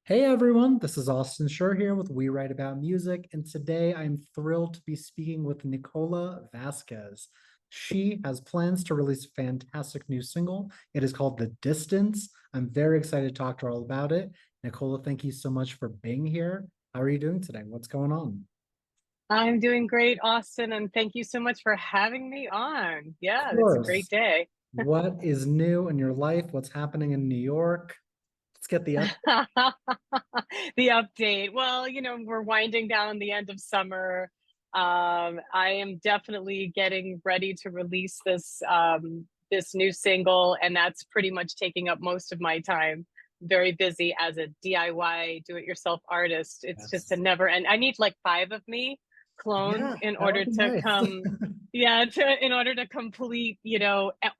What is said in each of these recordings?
Hey everyone, this is Austin Schur here with We Write About Music, and today I'm thrilled to be speaking with Nicola Vazquez. She has plans to release a fantastic new single. It is called The Distance. I'm very excited to talk to her all about it. Nicola, thank you so much for being here. How are you doing today? What's going on? I'm doing great, Austin, and thank you so much for having me on. Of Yeah, it's a great course. day. What is new in your life? What's happening in New York? Let's get the up. The update. Well, we're winding down the end of summer. I am definitely getting ready to release this new single, and that's pretty much taking up most of my time. Very busy as a DIY do-it-yourself artist. It's just a Yes. never end. I need like five of me cloned Yeah, in that would order be to nice. come, yeah, in order to complete,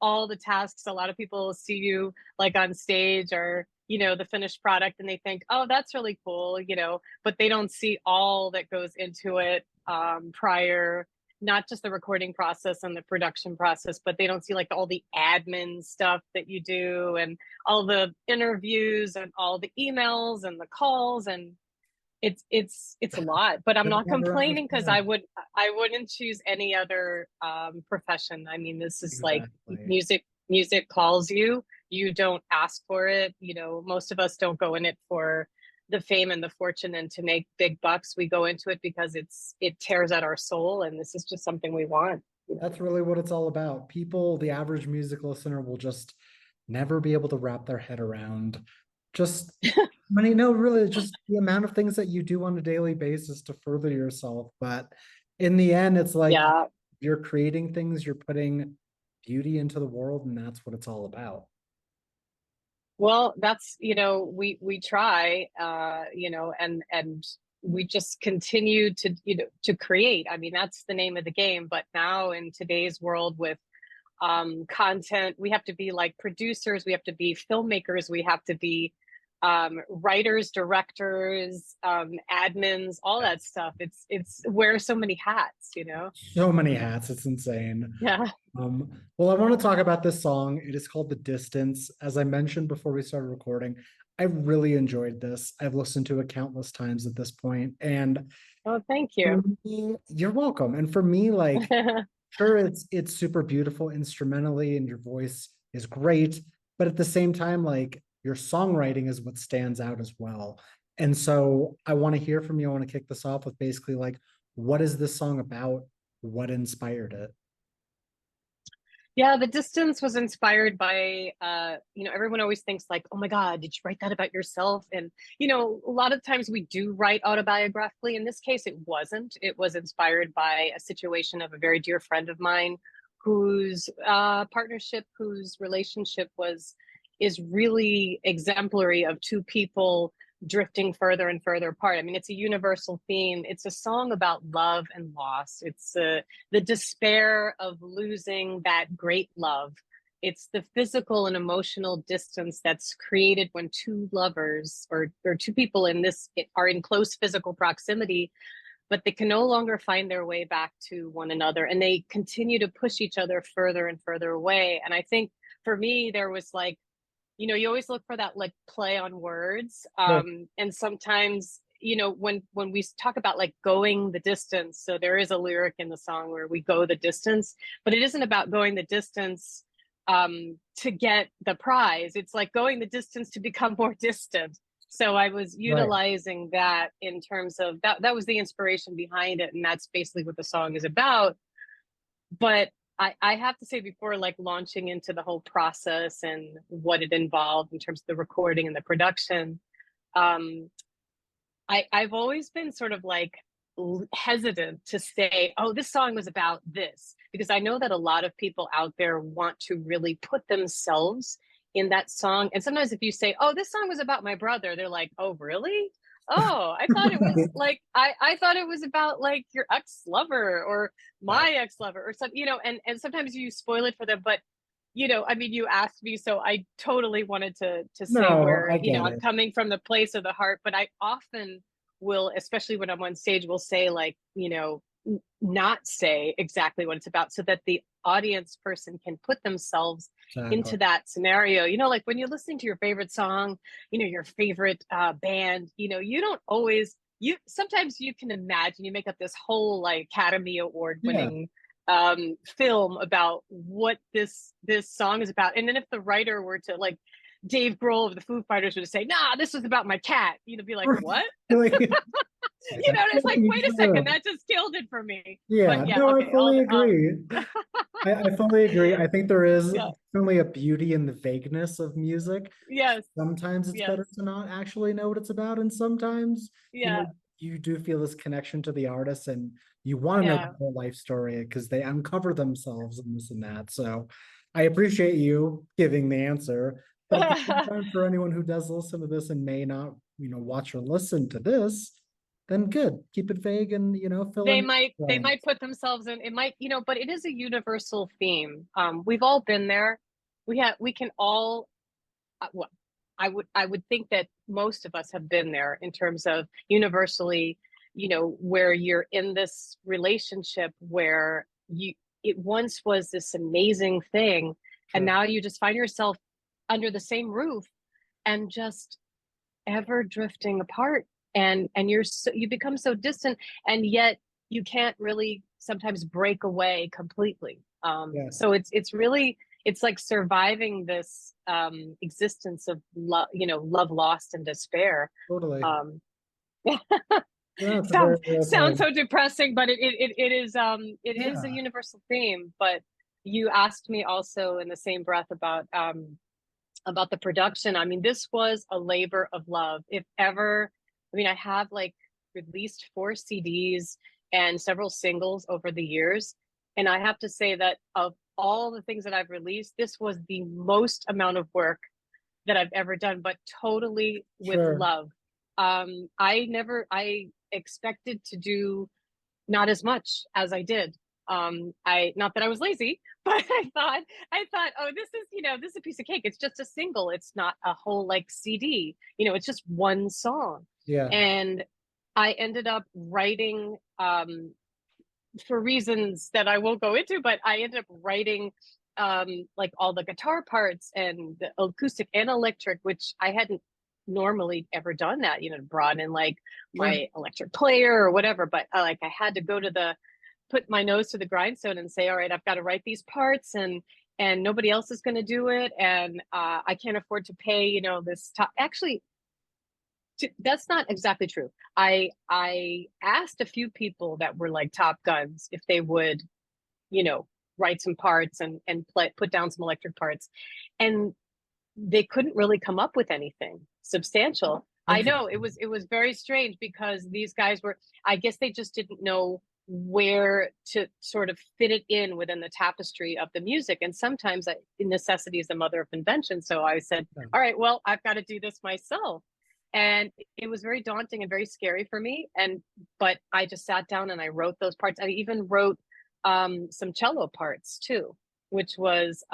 all the tasks. A lot of people see you like on stage or the finished product and they think, oh, that's really cool, but they don't see all that goes into it prior, not just the recording process and the production process, but they don't see like all the admin stuff that you do and all the interviews and all the emails and the calls, and it's a lot, but I'm You'll not never complaining because understand. I wouldn't choose any other profession. I mean, this is like Exactly. music calls you. You don't ask for it. Most of us don't go in it for the fame and the fortune and to make big bucks. We go into it because it tears at our soul, and this is just something we want. That's really what it's all about. People, the average music listener will just never be able to wrap their head around just no, really, just the amount of things that you do on a daily basis to further yourself. But in the end, it's like Yeah. you're creating things, you're putting beauty into the world, and that's what it's all about. Well, that's, we try, and we just continue to, to create. I mean, that's the name of the game. But now in today's world with content, we have to be like producers, we have to be filmmakers, we have to be writers, directors, admins, all that stuff. It's wear so many hats. So many hats, it's insane. Yeah. Well, I want to talk about this song. It is called The Distance. As I mentioned before we started recording, I really enjoyed this. I've listened to it countless times at this point, and Oh, thank for you. me, you're welcome. And for me, like, sure, it's super beautiful instrumentally, and your voice is great, but at the same time, like, your songwriting is what stands out as well. And so I want to hear from you. I want to kick this off with basically like, what is this song about? What inspired it? Yeah, the distance was inspired by everyone always thinks like, oh my God, did you write that about yourself? And a lot of times we do write autobiographically. In this case, it wasn't. It was inspired by a situation of a very dear friend of mine whose whose relationship is really exemplary of two people drifting further and further apart. I mean, it's a universal theme. It's a song about love and loss. It's the despair of losing that great love. It's the physical and emotional distance that's created when two lovers or two people in this are in close physical proximity, but they can no longer find their way back to one another, and they continue to push each other further and further away. And I think for me, there was like, you always look for that like play on words. Sure. And sometimes, when we talk about like going the distance, so there is a lyric in the song where we go the distance, but it isn't about going the distance to get the prize. It's like going the distance to become more distant. So I was Right. utilizing that in terms of that was the inspiration behind it. And that's basically what the song is about. But I have to say, before like launching into the whole process and what it involved in terms of the recording and the production, um, I've always been sort of like hesitant to say, oh, this song was about this, because I know that a lot of people out there want to really put themselves in that song. And sometimes if you say, oh, this song was about my brother, they're like, oh, really? Oh, I thought it was like I thought it was about like your ex-lover or Right. my ex-lover or something, and sometimes you spoil it for them. But I mean, you asked me, so I totally wanted to say No, where, I get I'm it. coming from the place of the heart, but I often will, especially when I'm on stage, will say like, not say exactly what it's about so that the audience person can put themselves Exactly. into that scenario. You know, like when you're listening to your favorite song, you know, your favorite band, you know, you don't always, you sometimes you can imagine, you make up this whole like Academy Award Yeah. winning film about what this song is about. And then if the writer were to like Dave Grohl of the Foo Fighters would say, nah, this was about my cat, you'd be like, what? Like, You know, it's like, wait a second, true. that just killed it for me. Yeah, But yeah, no, I okay, fully agree. yeah, I fully agree. I think there is yeah, definitely a beauty in the vagueness of music. yes, Sometimes it's yes, better to not actually know what it's about, and sometimes, yeah, you do feel this connection to the artist and you want to know yeah. the whole life story because they uncover themselves and this and that. So I appreciate you giving the answer. But at the same time, for anyone who does listen to this and may not, watch or listen to this, then good. Keep it vague and, fill they in might the they blanks. might put themselves in, it might, you know, but it is a universal theme. We've all been there. We can all, well, I would think that most of us have been there in terms of universally, you know, where you're in this relationship where you, it once was this amazing thing, and Sure. now you just find yourself under the same roof and just ever drifting apart, and you're so, you become so distant, and yet you can't really sometimes break away completely. Yes, So it's really, it's like surviving this existence of love, you know, love lost and despair. totally. um Yeah, it's a very sounds real sounds thing. so depressing, but it is a Yeah, universal theme. But you asked me also in the same breath about the production. I mean, this was a labor of love. If ever, I mean, I have like released 4 CDs and several singles over the years. And I have to say that of all the things that I've released, this was the most amount of work that I've ever done, but totally with sure. love. I expected to do not as much as I did. I, not that I was lazy, but I thought, oh, this is, you know, this is a piece of cake. It's just a single. It's not a whole like CD. You know, it's just one song. Yeah, And I ended up writing, for reasons that I won't go into, but I ended up writing like all the guitar parts and the acoustic and electric, which I hadn't normally ever done that, you know, brought in like sure. my electric player or whatever. But like I had to go to the, put my nose to the grindstone and say, all right, I've got to write these parts, and nobody else is going to do it, and I can't afford to pay, you know, this top. Actually, that's not exactly true. I asked a few people that were like top guns if they would, you know, write some parts and put down some electric parts, and they couldn't really come up with anything substantial. I know Interesting. it was very strange because these guys were, I guess they just didn't know where to sort of fit it in within the tapestry of the music. And sometimes necessity is the mother of invention. So I said, Yeah. all right, well, I've got to do this myself. And it was very daunting and very scary for me. And but I just sat down and I wrote those parts. I even wrote some cello parts too, which was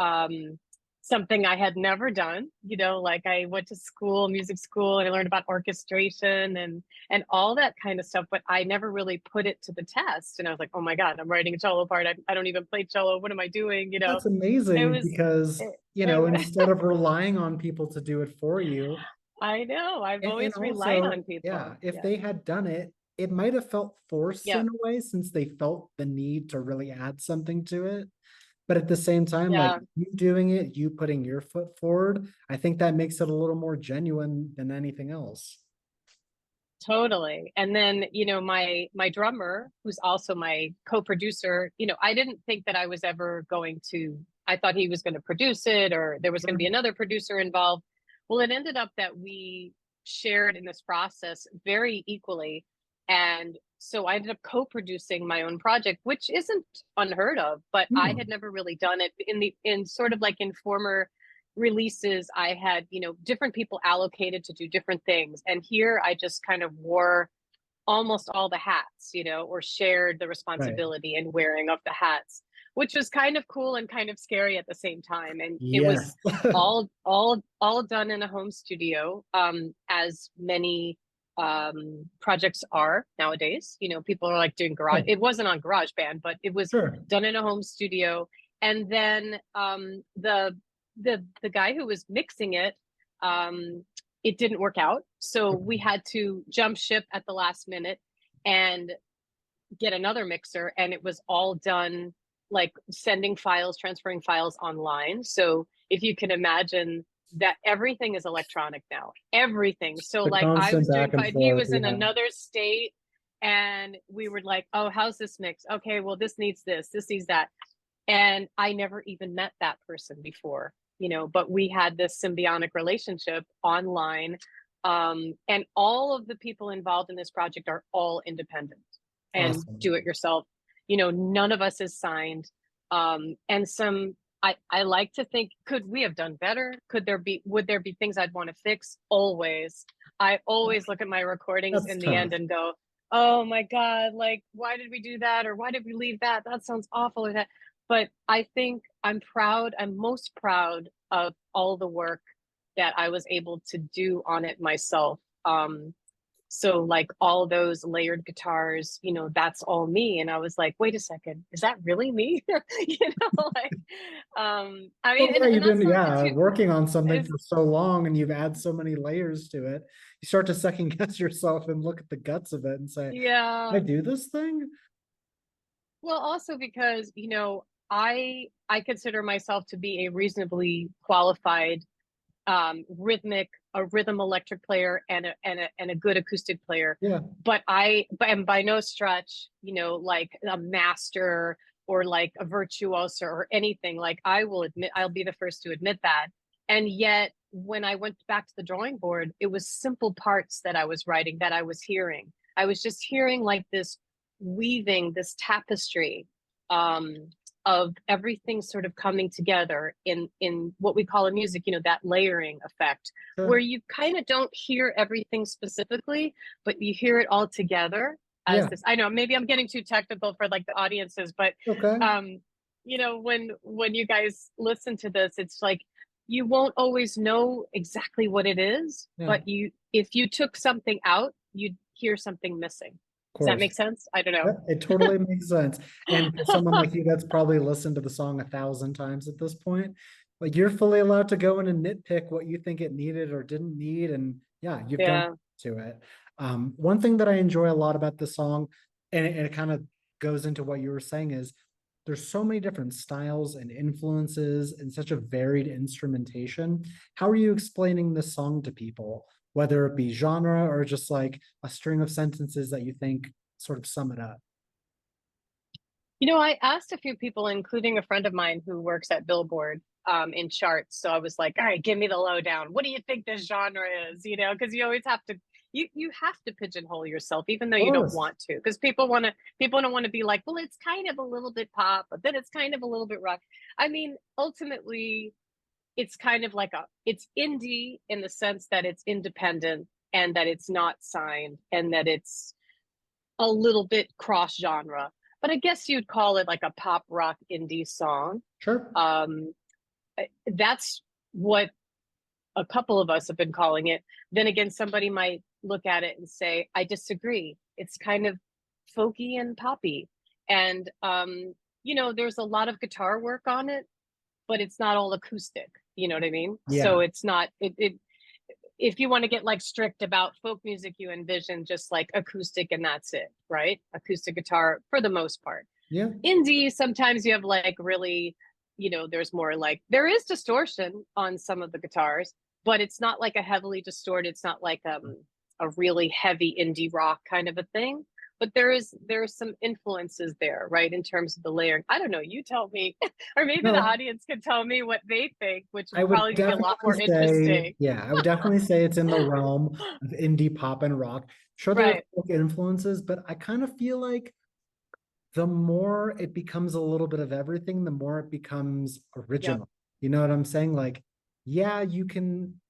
something I had never done. You know, like I went to school, music school, and I learned about orchestration and all that kind of stuff, but I never really put it to the test. And I was like, oh my God, I'm writing a cello part. I don't even play cello. What am I doing? You know, That's it amazing was, because, it, it, instead of relying on people to do it for you, I know, I've and always relied also, on yeah, people. if Yeah. they had done it, it might have felt forced Yeah. in a way since they felt the need to really add something to it. But at the same time, like Yeah. you doing it, you putting your foot forward, I think that makes it a little more genuine than anything else. Totally. And then, you know, my drummer, who's also my co-producer, you know, I didn't think that I was ever going to, I thought he was going to produce it or there was going to Sure. be another producer involved. Well, it ended up that we shared in this process very equally. And so I ended up co-producing my own project, which isn't unheard of, but I No, had never really done it in sort of like in former releases. I had, you know, different people allocated to do different things, and here I just kind of wore almost all the hats, you know, or shared the right. responsibility and wearing of the hats, which was kind of cool and kind of scary at the same time. And it was Yes. all done in a home studio, as many projects are nowadays. You know, people are like doing garage, Oh, it wasn't on GarageBand, but it was sure. done in a home studio. And then the guy who was mixing it, it didn't work out. So we had to jump ship at the last minute and get another mixer, and it was all done like sending files, transferring files online. So if you can imagine that everything is electronic now, everything. So The like I constant was doing back and fine, he forth, was in yeah. another state, and we were like, oh, how's this mix? Okay, well, this needs this needs that. And I never even met that person before, but we had this symbiotic relationship online. And all of the people involved in this project are all independent and Awesome. do it yourself. None of us is signed. And I like to think, could we have done better? Would there be things I'd want to fix? Always. I always look at my recordings That's in the tough. end and go, oh my God, like, why did we do that? Or why did we leave that? That sounds awful, or that. But I think I'm most proud of all the work that I was able to do on it myself. So like all those layered guitars, that's all me. And I was like, wait a second, is that really me? Like, I Well, mean, yeah, and you've that's been, some of it yeah, too. working on something Is for so long and you've added so many layers to it. You start to second guess yourself and look at the guts of it and say, I Yeah. do this thing? Well, also because, I consider myself to be a reasonably qualified a rhythm electric player and a good acoustic player. Yeah. But I am by no stretch, like a master or like a virtuoso or anything. Like I'll be the first to admit that. And yet when I went back to the drawing board, it was simple parts that I was writing, that I was hearing. I was just hearing like this weaving, this tapestry, um, of everything sort of coming together in what we call in music, that layering effect, where Sure. you kind of don't hear everything specifically, but you hear it all together as Yeah. this. I know maybe I'm getting too technical for like the audiences, but Okay. um, when you guys listen to this, it's like you won't always know exactly what it is, Yeah. but if you took something out, you'd hear something missing. Of Does that course. make sense? I don't Yeah, know. it totally makes sense. And for someone like you that's probably listened to the song 1,000 times at this point, like you're fully allowed to go in and nitpick what you think it needed or didn't need. And yeah, you've done Yeah. to it. One thing that I enjoy a lot about the song, and it kind of goes into what you were saying, is there's so many different styles and influences and such a varied instrumentation. How are you explaining this song to people, whether it be genre or just like a string of sentences that you think sort of sum it up? I asked a few people, including a friend of mine who works at Billboard, in charts. So I was like, all right, give me the lowdown. What do you think this genre is? Because you always have to you have to pigeonhole yourself, even though Of you don't course. want to, because people don't want to be like, well, it's kind of a little bit pop, but then it's kind of a little bit rock. I mean, ultimately, it's kind of like it's indie in the sense that it's independent and that it's not signed and that it's a little bit cross genre, but I guess you'd call it like a pop rock indie song. Sure. Um, that's what a couple of us have been calling it. Then again, somebody might look at it and say, I disagree. It's kind of folky and poppy. And, there's a lot of guitar work on it, but it's not all acoustic. You know what I mean? So Yeah. it's not, if you want to get like strict about folk music, you envision just like acoustic and that's it, right? Acoustic guitar for the most part. Yeah. Indie, sometimes you have like really, there's more like there is distortion on some of the guitars, but it's not like a heavily distorted, it's not like a really heavy indie rock kind of a thing. But there's some influences there, right? In terms of the layering. I don't know, you tell me, or maybe the No, audience can tell me what they think, which I would would probably be a lot definitely more say, interesting. yeah, I would definitely say it's in the realm of indie pop and rock. Sure, there are Right. folk influences, but I kind of feel like the more it becomes a little bit of everything, the more it becomes Yep. original. You know what I'm saying? Like, yeah, you can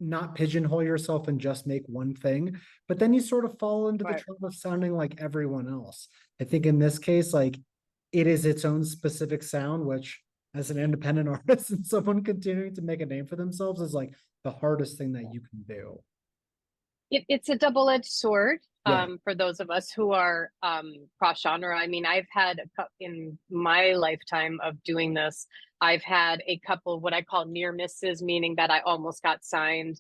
not pigeonhole yourself and just make one thing, but then you sort of fall into the Right. trap of sounding like everyone else. I think in this case, like it is its own specific sound, which as an independent artist and someone continuing to make a name for themselves is like the hardest thing that you can do. It's a double-edged sword, Yeah. for those of us who are cross-genre. I mean, I've had in my lifetime of doing this, I've had a couple of what I call near misses, meaning that I almost got signed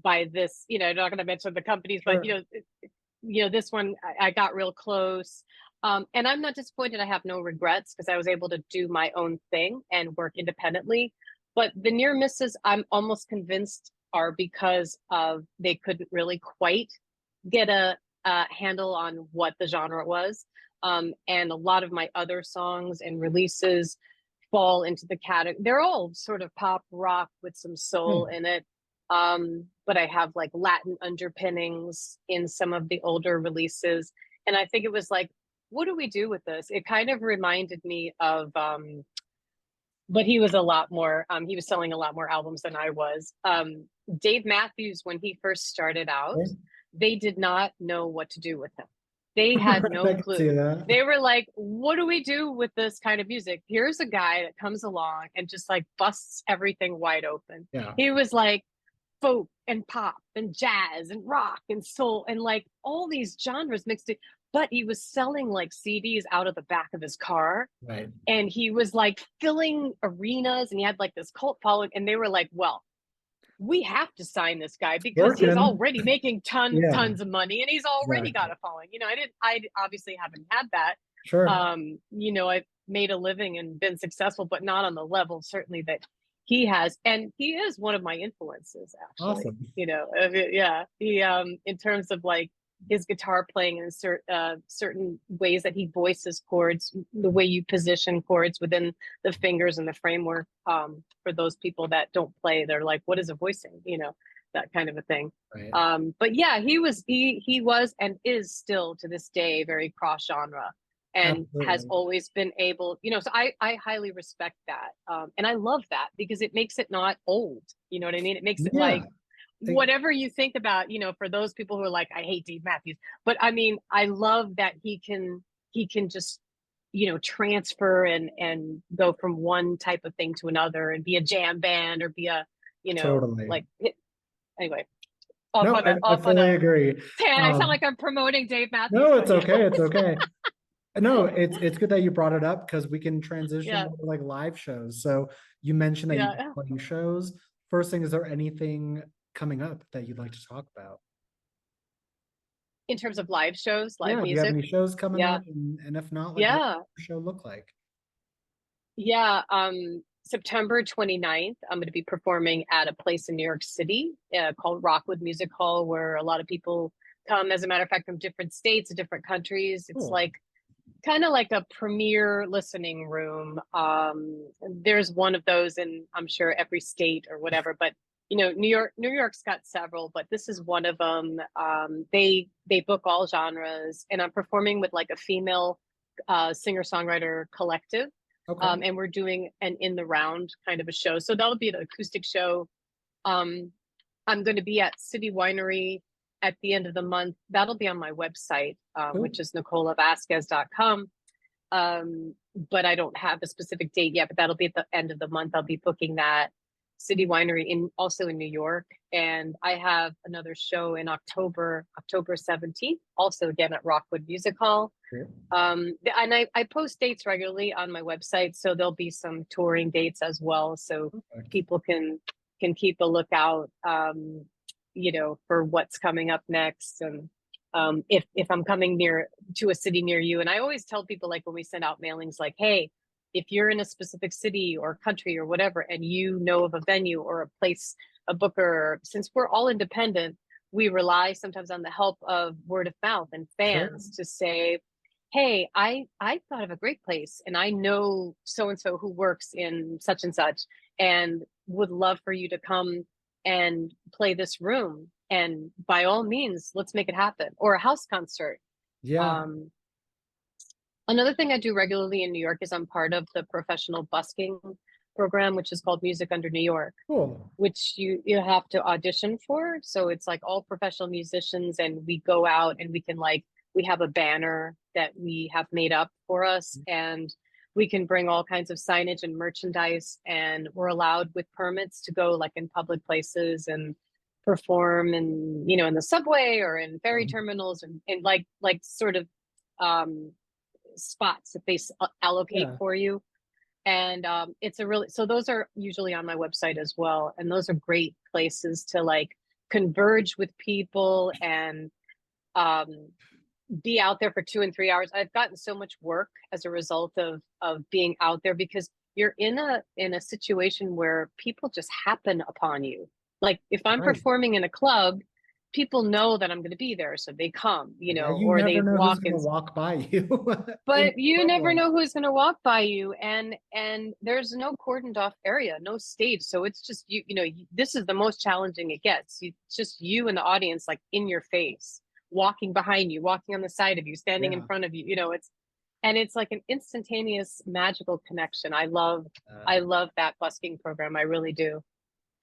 by this, I'm not going to mention the companies, but Sure. this one I got real close. And I'm not disappointed. I have no regrets because I was able to do my own thing and work independently. But the near misses, I'm almost convinced are because of they couldn't really quite get a handle on what the genre was. And a lot of my other songs and releases fall into the category. They're all sort of pop rock with some soul Hmm. in it. But I have like Latin underpinnings in some of the older releases. And I think it was like, what do we do with this? It kind of reminded me of but he was a lot more he was selling a lot more albums than I was. Dave Matthews, when he first started out, Okay. they did not know what to do with him. They had I no can see clue. that. They were like, what do we do with this kind of music? Here's a guy that comes along and just like busts everything wide open. Yeah. He was like folk and pop and jazz and rock and soul and like all these genres mixed in. But he was selling like CDs out of the back of his car, Right. and he was like filling arenas, and he had like this cult following, and they were like, well, we have to sign this guy because he's Working. already making Yeah. tons of money and he's already got Exactly. a following. I obviously haven't had that. Sure. I've made a living and been successful, but not on the level certainly that he has. And he is one of my influences, actually. Awesome. Yeah. He in terms of like his guitar playing in certain ways that he voices chords, the way you position chords within the fingers and the framework. For those people that don't play, they're like, what is a voicing? That kind of a thing. Right. But yeah, he was and is still to this day very cross genre and has Absolutely. always been able, so I highly respect that. And I love that because it makes it not old. You know what I mean? It makes it Yeah. like whatever you think about, for those people who are like, I hate Dave Matthews, but I mean, I love that he can just, transfer and go from one type of thing to another and be a jam band or be a, Totally. like anyway, off No, on a I off on fully a agree. I sound like I'm promoting Dave Matthews, No, it's but okay. It's okay. No, it's good that you brought it up because we can transition yeah, more to like live shows. So you mentioned that you're yeah. playing shows. First thing, is there anything coming up that you'd like to talk about? In terms of live shows, live Yeah, do you have music, any shows coming yeah, up? And if not, like what yeah. does your show look like? Yeah, September 29th, I'm going to be performing at a place in New York City called Rockwood Music Hall, where a lot of people come, as a matter of fact, from different states, different countries. It's Cool. like kind of like a premier listening room. There's one of those in, I'm sure, every state or whatever, but New York's got several, but this is one of them. They book all genres, and I'm performing with like a female singer-songwriter collective. Okay. And we're doing an in the round kind of a show. So that'll be an acoustic show. Um, I'm going to be at City Winery at the end of the month. That'll be on my website, Cool. which is nicolavazquez.com. But I don't have a specific date yet, but that'll be at the end of the month. I'll be booking that City Winery also in New York. And I have another show in October 17th, also again at Rockwood Music Hall. Cool. And I post dates regularly on my website, so there'll be some touring dates as well, so Perfect. people can keep a lookout, for what's coming up next, and if I'm coming near to a city near you. And I always tell people, like when we send out mailings, like, hey, if you're in a specific city or country or whatever, and you know of a venue or a place, a booker, since we're all independent, we rely sometimes on the help of word of mouth and Sure. fans to say, hey, I thought of a great place and I know so and so who works in such and such and would love for you to come and play this room, and by all means let's make it happen. Or a house concert. Yeah. um Another thing I do regularly in New York is I'm part of the professional busking program, which is called Music Under New York, Cool. which you have to audition for. So it's like all professional musicians, and we go out and we have a banner that we have made up for us, and we can bring all kinds of signage and merchandise, and we're allowed with permits to go like in public places and perform in, in the subway or in ferry Um, terminals and like sort of um spots that they allocate yeah, for you. And it's a really, so those are usually on my website as well, and those are great places to like converge with people and um be out there for 2 and 3 hours. I've gotten so much work as a result of being out there, because you're in a situation where people just happen upon you. Like if I'm right. performing in a club, people know that I'm going to be there, so they come, Yeah, you or never they know who's walk gonna in. walk by you in But you never public. know who's going to walk by you, and there's no cordoned off area, no stage, so it's just this is the most challenging it gets. It's just you and the audience, like in your face, walking behind you, walking on the side of you, standing in Yeah, front of you. It's like an instantaneous magical connection. I love that busking program. I really do.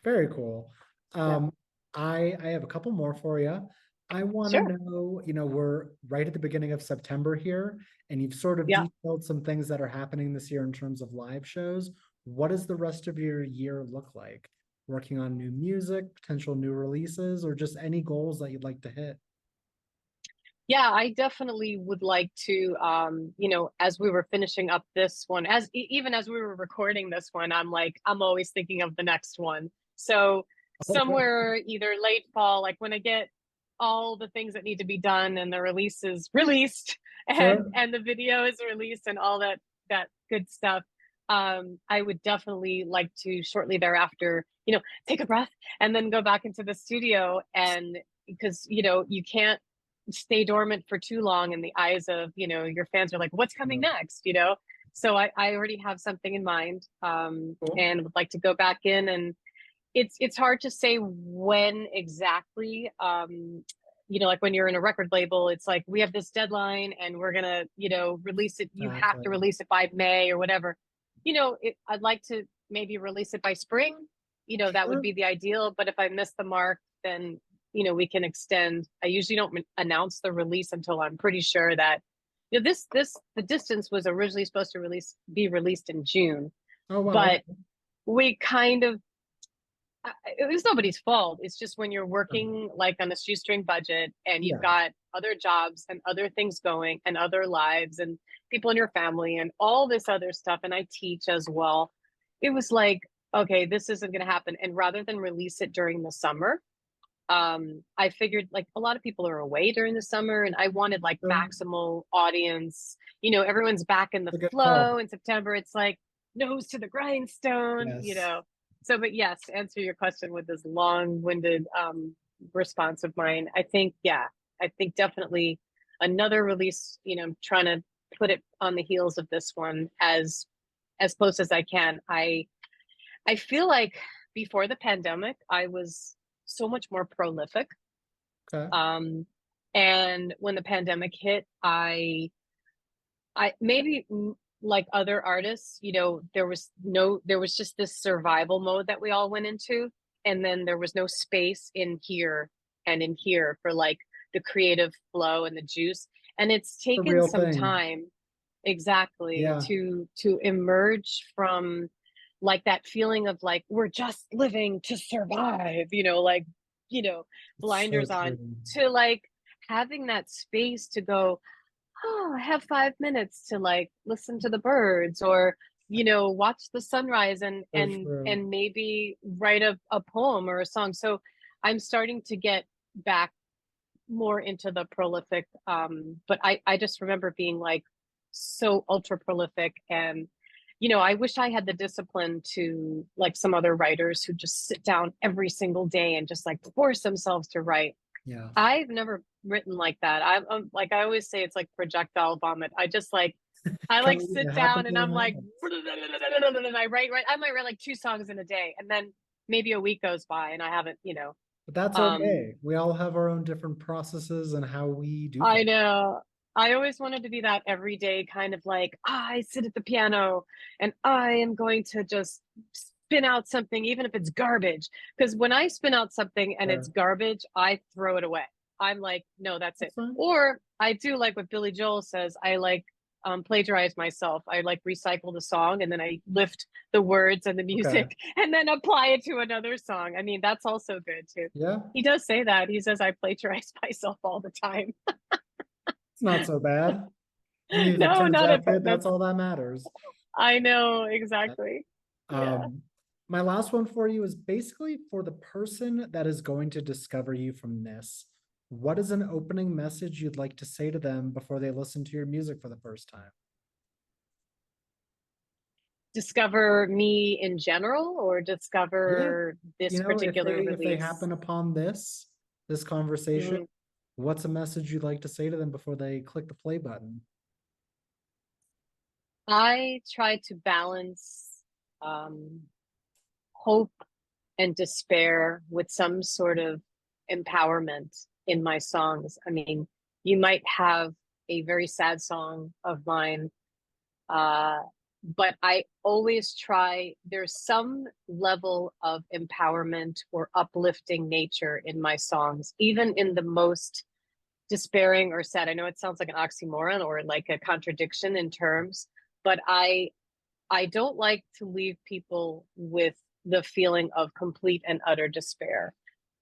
very cool. Yeah. I have a couple more for you. I want to Sure. know, we're right at the beginning of September here, and you've sort of Yeah. detailed some things that are happening this year in terms of live shows. What does the rest of your year look like? Working on new music, potential new releases, or just any goals that you'd like to hit? Yeah, I definitely would like to, as we were finishing up this one, even as we were recording this one, I'm always thinking of the next one. So Okay, somewhere either late fall, like when I get all the things that need to be done and the release is released and sure. and the video is released and all that good stuff, I would definitely like to shortly thereafter, take a breath and then go back into the studio, and because you can't stay dormant for too long in the eyes of your fans are like, what's coming Yeah, next, so I already have something in mind, cool. and would like to go back in, and it's hard to say when exactly, like when you're in a record label, it's like we have this deadline and we're gonna release it, you have to Exactly. release it by May or whatever. I'd like to maybe release it by spring. That would Sure. be the ideal, but if I miss the mark, then we can extend. I usually don't announce the release until I'm pretty sure that this the distance was originally supposed to be released in June, Oh, wow. but we kind of, it was nobody's fault. It's just when you're working like on a shoestring budget and you've Yeah. got other jobs and other things going and other lives and people in your family and all this other stuff, and I teach as well. It was like, okay, this isn't going to happen. And rather than release it during the summer, I figured like a lot of people are away during the summer, and I wanted like Sure. maximal audience. Everyone's back in the A good call. flow in September. It's like nose to the grindstone, Yes. So, but yes, to answer your question with this long-winded response of mine, I think, yeah, I think definitely another release, I'm trying to put it on the heels of this one as close as I can. I feel like before the pandemic, I was so much more prolific. Okay. Um, and when the pandemic hit, I maybe like other artists, there was just this survival mode that we all went into. And then there was no space in here and in here for like the creative flow and the juice. And it's The taken real some thing. time exactly Yeah. to emerge from like that feeling of like we're just living to survive, like you know It's so blinders on, true. to like having that space to go, oh, I have 5 minutes to like listen to the birds, or watch the sunrise, and So and true. and maybe write a poem or a song. So I'm starting to get back more into the prolific, but I just remember being like so ultra prolific, and I wish I had the discipline to like some other writers who just sit down every single day and just like force themselves to write. Yeah. I've never written like that. I'm like, I always say it's like projectile vomit. I just like, I like It sit down happens and when I'm it like, happens. and I write. I might write like 2 songs in a day, and then maybe a week goes by and I haven't. But that's Um, okay. We all have our own different processes and how we do I things. know. I always wanted to be that everyday kind of like, I sit at the piano and I am going to just spin out something, even if it's garbage. Because when I spin out something and it's Sure. garbage, I throw it away. I'm like, no, that's it. That's fine. Or I do like what Billy Joel says. I like plagiarize myself. I like recycle the song and then I lift the words and the Okay. music and then apply it to another song. I mean, that's also good too. Yeah, He does say that. He says I plagiarize myself all the time. it's not so bad. I mean, if it No, turns not out at good, that's that's all that matters. I know exactly. Yeah. Um, my last one for you is basically for the person that is going to discover you from this. What is an opening message you'd like to say to them before they listen to your music for the first time? Discover me in general or Yeah, discover this particular if they release? happen upon this conversation, Mm, what's a message you'd like to say to them before they click the play button? I try to balance um, hope and despair with some sort of empowerment in my songs. I mean, you might have a very sad song of mine, uh, but I always try, there's some level of empowerment or uplifting nature in my songs, even in the most despairing or sad. I know it sounds like an oxymoron or like a contradiction in terms, but I don't like to leave people with the feeling of complete and utter despair.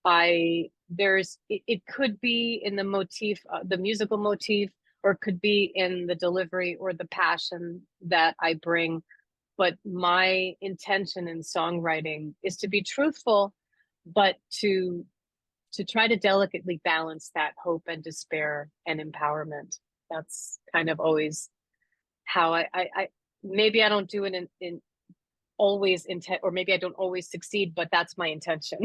It could be in the motif, the musical motif, or it could be in the delivery or the passion that I bring. But my intention in songwriting is to be truthful, but to try to delicately balance that hope and despair and empowerment. That's kind of always how I maybe I don't do it in always intent, or maybe I don't always succeed, but that's my intention.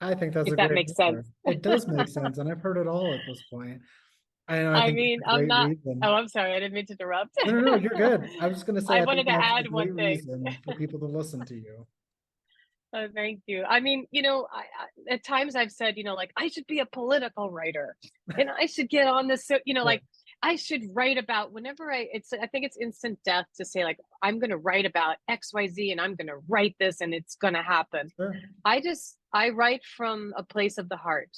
I think that's If a that great makes answer. sense. It does make sense, and I've heard it all at this point. I I think mean, it's a I'm great not. Oh, reason. I'm sorry. I didn't mean to interrupt. No, no, no, you're good. I was just gonna say, I I think wanted to that's a add one great thing. reason for people to listen to you. Oh, thank you. I mean, at times I've said, like I should be a political writer, and I should get on this. Sure, Like I should write about whenever I think it's instant death to say like I'm going to write about X, Y, Z, and I'm going to write this, and it's going to happen. sure. I write from a place of the heart,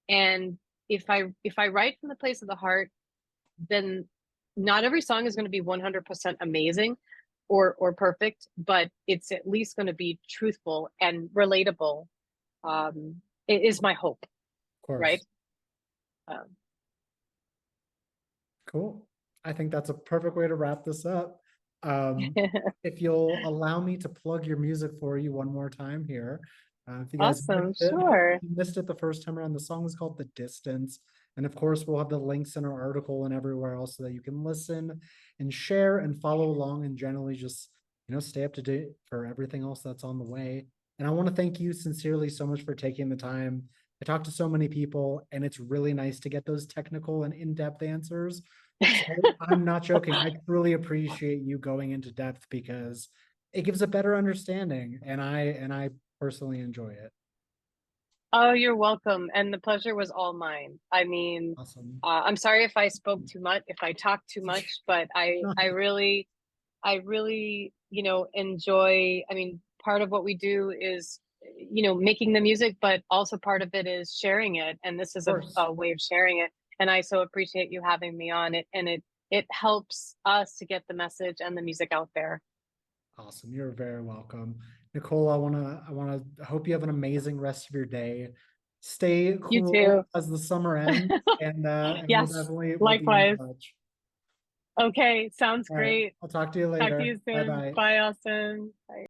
and if I write from the place of the heart, then not every song is going to be 100% amazing or perfect, but it's at least going to be truthful and relatable. It is my hope, Of course. right? Um, Cool. I think that's a perfect way to wrap this up. Um, if you'll allow me to plug your music for you one more time here. If you guys awesome, missed it, hopefully sure. you missed it the first time around, the song is called The Distance. And of course, we'll have the links in our article and everywhere else so that you can listen and share and follow along and generally just, stay up to date for everything else that's on the way. And I want to thank you sincerely so much for taking the time. I talk to so many people, and it's really nice to get those technical and in-depth answers. So I'm not joking. I truly appreciate you going into depth because it gives a better understanding, and I personally enjoy it. Oh, you're welcome. And the pleasure was all mine. I mean, Awesome. I'm sorry if I spoke too much, if I talked too much, but I really, enjoy. I mean, part of what we do is, making the music, but also part of it is sharing it. And this Of is course. a way of sharing it. And I so appreciate you having me on it. And it helps us to get the message and the music out there. Awesome. You're very welcome. Nicole, I hope you have an amazing rest of your day. Stay You cool too. as the summer ends, and Yes, we'll be in likewise. touch. Okay, sounds All right. great. I'll talk to you Talk to later. you Bye soon. bye. Bye, Austin. Bye.